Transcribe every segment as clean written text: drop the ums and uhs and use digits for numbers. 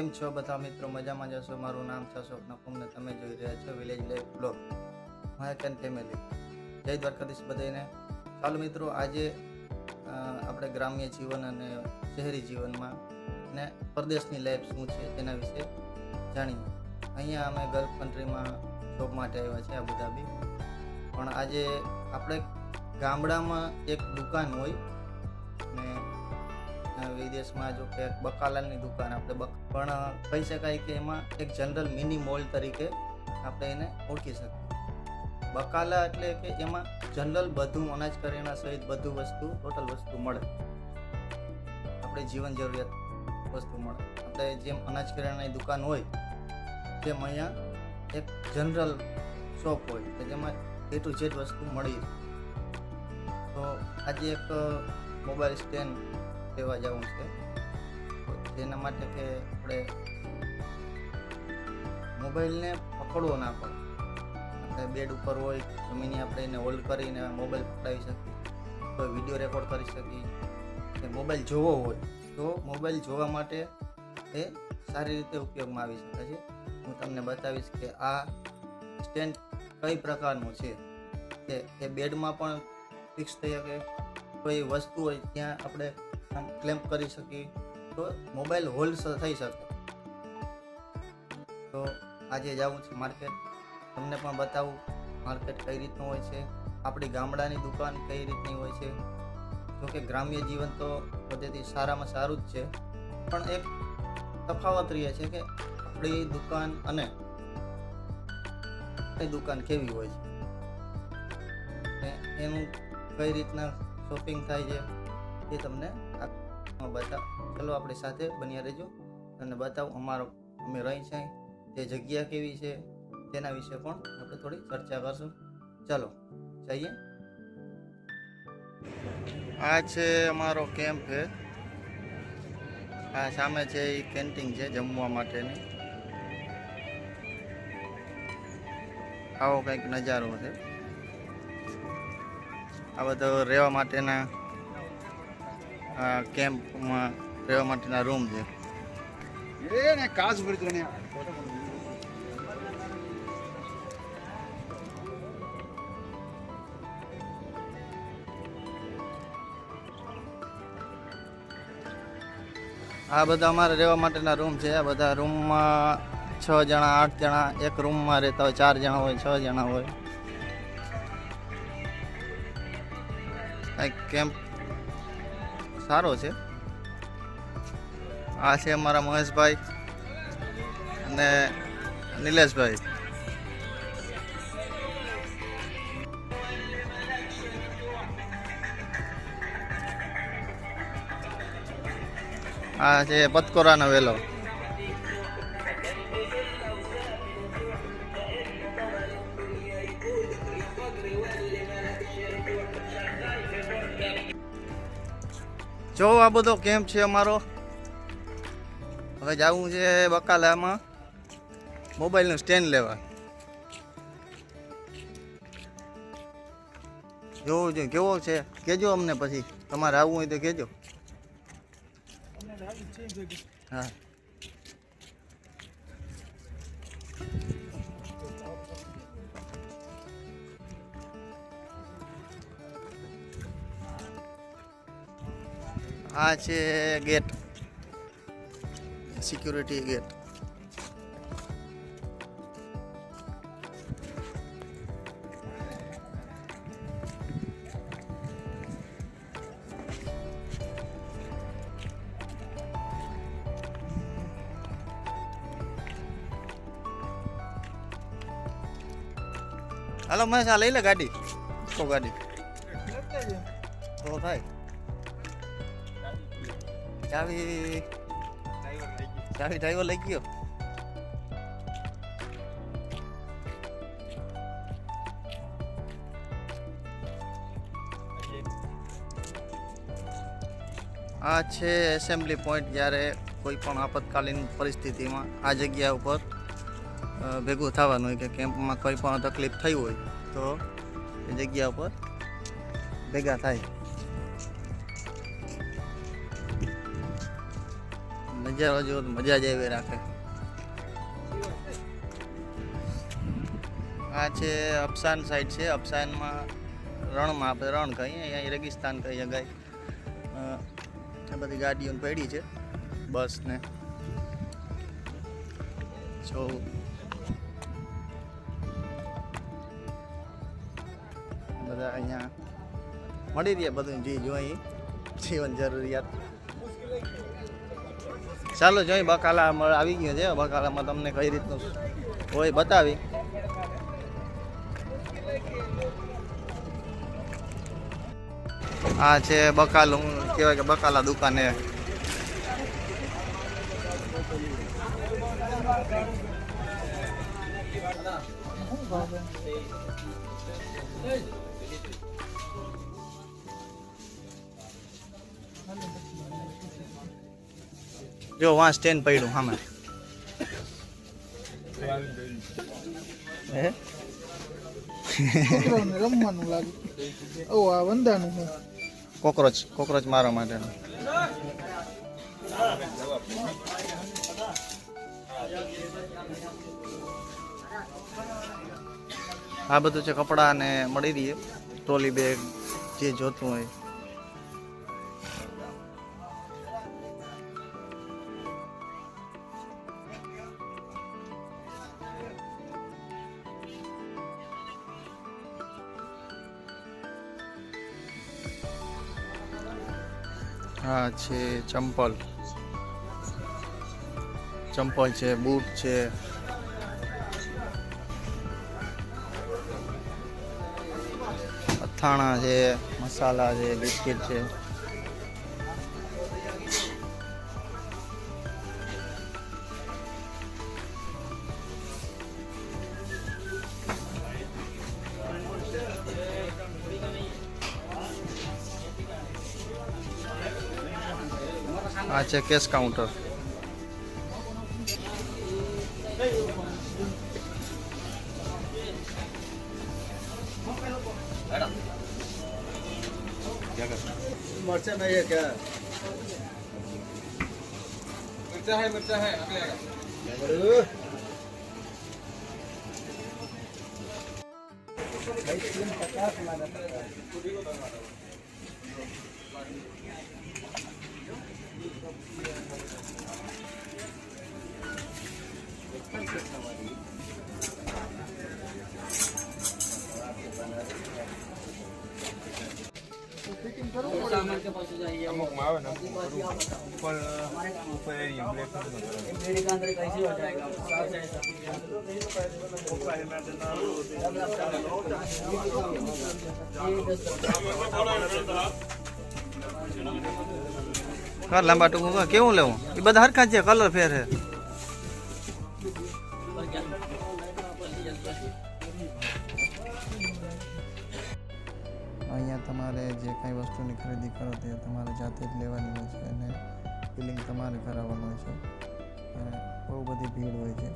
કેમ છો બધા મિત્રો? મજામાં જશો? મારું નામ છે અશોક નકુમ ને તમે જોઈ રહ્યા છો વિલેજ લાઈફ બ્લોગ માયક એન્ડ ફેમિલી. જય દ્વારકાધીશ બધાને. ચાલો મિત્રો, આજે આપણે ગ્રામ્ય જીવન અને શહેરી જીવનમાં ને પરદેશની લાઈફ શું છે તેના વિશે જાણીએ. અહીંયા અમે ગલ્ફ કન્ટ્રીમાં જોબ માટે આવ્યા છે, અબુધાબી. પણ આજે આપણે ગામડામાં એક દુકાન હોય ને વિદેશમાં જો કે બકાલાલની દુકાન આપણે પણ કહી શકાય કે એમાં એક જનરલ મિની મોલ તરીકે આપણે એને ઓળખી શકીએ. બકાલા એટલે કે એમાં જનરલ બધું અનાજ કરિયાણા સહિત બધું વસ્તુ ટોટલ વસ્તુ મળે, આપણે જીવન જરૂરિયાત વસ્તુ મળે. આપણે જેમ અનાજ કરિયાણાની દુકાન હોય તેમ અહીંયા એક જનરલ શોપ હોય કે જેમાં એ ટુ ઝેડ વસ્તુ મળી. તો આજે એક મોબાઈલ સ્ટેન્ડ લેવા જવું છે, જેના માટે કે આપણે મોબાઈલને પકડવો ના પડે. આપણે બેડ ઉપર હોય જમીને આપણે એને હોલ્ડ કરીને મોબાઈલ પકડાવી શકીએ, કોઈ વિડીયો રેકોર્ડ કરી શકીએ. કે મોબાઈલ જોવો હોય તો મોબાઈલ જોવા માટે એ સારી રીતે ઉપયોગમાં આવી શકે છે. હું તમને બતાવીશ કે આ સ્ટેન્ડ કઈ પ્રકારનું છે. કે એ બેડમાં પણ ફિક્સ થઈ શકે, કોઈ વસ્તુ હોય ત્યાં આપણે આમ ક્લેમ્પ કરી શકીએ તો મોબાઈલ હોલ્ડ થઈ શકે. તો આજે જવું છે માર્કેટ, તમને પણ બતાવું માર્કેટ કઈ રીતનું હોય છે, આપણી ગામડાની દુકાન કઈ રીતની હોય છે. જોકે ગ્રામ્ય જીવન તો બધેથી સારામાં સારું જ છે, પણ એક તફાવત રહે છે કે આપણી દુકાન અને એ દુકાન કેવી હોય છે, એનું કઈ રીતના શોપિંગ થાય છે એ તમને બતાવ. ચલો આપણી સાથે બન્યા રહેજો, તમને બતાવું અમે રહી છે તે જગ્યા કેવી છે તેના વિશે પણ આપણે થોડી ચર્ચા કરશું. ચલો જઈએ. આ છે અમારો કેમ્પ છે, આ સામે છે એ કેન્ટીન છે જમવા માટેની. આવો કંઈક નજારો છે. આ બધો રહેવા માટેના કેમ્પમાં રહેવા માટેના રૂમ છે. આ બધા અમારે રહેવા માટેના રૂમ છે. આ બધા રૂમમાં 6 જણા 8 જણા એક રૂમમાં રહેતા હોય, 4 જણા હોય, 6 જણા હોય. કંઈક કેમ્પ સારો છે. આ છે અમારા મહેશભાઈ અને નિલેશભાઈ. આ છે પતકોરાનો વેલો. જો આ બધો કેમ્પ છે અમારો. હવે જવું છે બકાલામાં મોબાઈલનું સ્ટેન્ડ લેવા. જોવું છે કેવો છે કહેજો અમને, પછી તમારે આવવું હોય તો કહેજો. હા, આ છે ગેટ, સિક્યુરિટી ગેટ. હાલો મહેશ, આ લઈ લે ગાડી. તો ગાડી તો થાય. ચાવી ડ્રાઈવર લઈ ગયો. આ છે એસેમ્બલી પોઈન્ટ. જ્યારે કોઈ પણ આપતકાલીન પરિસ્થિતિમાં આ જગ્યા ઉપર ભેગું થવાનું હોય કે કેમ્પમાં કોઈ પણ તકલીફ થઈ હોય તો એ જગ્યા ઉપર ભેગા થાય. નજારો જો મજા જ આવી રાખે. આ છે અફસાન સાઈડ છે. અફસાનમાં રણમાં આપણે રણ કહીએ, અહીંયા રેગિસ્તાન કહી શકાય. આ બધી ગાડીઓ પડી છે, બસ ને જો બધા અહીંયા મળી રહે બધું જે જોઈએ જીવન જરૂરિયાત. ચાલો જોઈ બકાલા આવી ગયો છે. બકાલામાં તમને કઈ રીતનું હોય બતાવી. આ છે બકાલું કહેવાય કે બકાલા દુકાને. જો વાં સ્ટેન્ડ પડ્યું સામે. રમવાનું લાગે. ઓ આ વંદાનું છે. કોકરોચ મારવા માટેનું. આ બધું છે કપડાં ને મળી રહીએ, ટ્રોલી બેગ જે જોતું હોય. હા છે ચંપલ છે, બૂટ છે, અથાણા છે, મસાલા છે, બિસ્કિટ છે. આ છે કેશ કાઉન્ટર. मरचा नहीं है क्या? मिर्चा है अगले अमुक मावे ना ऊपर एरिया ब्लैक मेरे का अंदर कैसे हो जाएगा. કર લાંબા ટૂંકા કેવું લેવું એ બધા હરખા છે, કલર ફેર છે. અહીંયા તમારે જે કાંઈ વસ્તુની ખરીદી કરો તે તમારે જાતે જ લેવાની હોય છે અને બિલિંગ તમારે કરાવવાનું હોય છે અને બહુ બધી ભીડ હોય છે.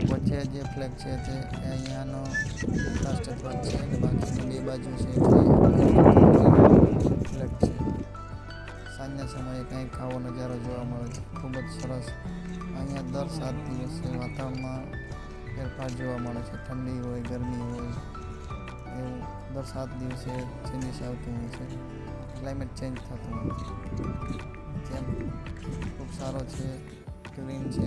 વચ્ચે જે ફ્લેગ છે તે અહીંયાનો રાષ્ટ્રધ્વજ છે અને બાકીની બે બાજુ છે ફ્લેગ છે. સાંજના સમયે કંઈક આવો નજારો જોવા મળે છે, ખૂબ જ સરસ. અહીંયા દર 7 દિવસે વાતાવરણમાં ફેરફાર જોવા મળે છે. ઠંડી હોય, ગરમી હોય, એવું દર 7 દિવસે ચેન્જીસ આવતું હોય છે. ક્લાઇમેટ ચેન્જ થતું હોય છે. ખૂબ સારો છે, ક્લીન છે.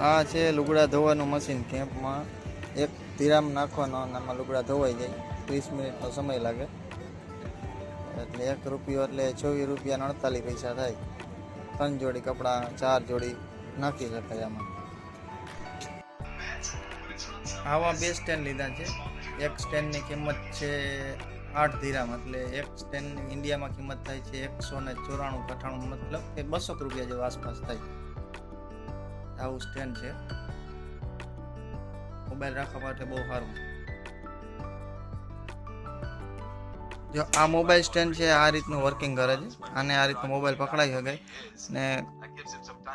આ છે લુગડા ધોવાનું મશીન. કેમ્પમાં 1 દિરામ નાખવાનો અને આમાં લુગડા ધોવાઈ જાય. 30 મિનિટનો સમય લાગે. એટલે 1 રૂપિયો એટલે 24 રૂપિયા 48 પૈસા થાય. 3 જોડી કપડાં, 4 જોડી નાખી શકાય આમાં. આવા 2 સ્ટેન્ડ લીધા છે. એક સ્ટેન્ડની કિંમત છે 8 દિરામ, એટલે એક સ્ટેન્ડની ઇન્ડિયામાં કિંમત થાય છે 194-98, મતલબ કે 200 રૂપિયા જેવો આસપાસ થાય. આવું સ્ટેન્ડ છે, મોબાઈલ રાખવા માટે બહુ સારું. જો આ મોબાઈલ સ્ટેન્ડ છે આ રીતનું વર્કિંગ કરે છે. આને આ રીતનું મોબાઈલ પકડાઈ શકાય ને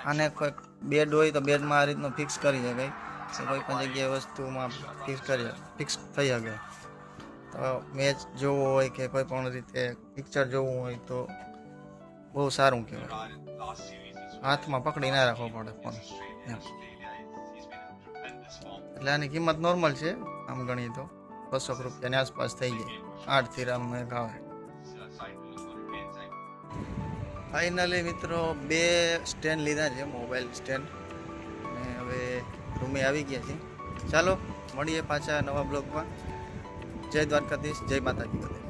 આને કોઈ બેડ હોય તો બેડમાં આ રીતનું ફિક્સ કરી શકાય. કે કોઈ પણ જગ્યાએ વસ્તુમાં ફિક્સ થઈ શકે. તો મેચ જોવો હોય કે કોઈ પણ રીતે પિક્ચર જોવું હોય તો બહુ સારું કહેવાય. હાથમાં પકડી ના રાખવો પડે ફોન એમ. એટલે આની કિંમત નોર્મલ છે, આમ ગણીએ તો 200 રૂપિયાની આસપાસ થઈ જાય. 8 થી રામ એક આવે. ફાઇનલી મિત્રો 2 સ્ટેન્ડ લીધા છે, મોબાઈલ સ્ટેન્ડ, અને હવે રૂમે આવી ગયા છે. ચાલો મળીએ પાછા નવા બ્લોગમાં. જય દ્વારકાધીશ, જય માતાજી બધે.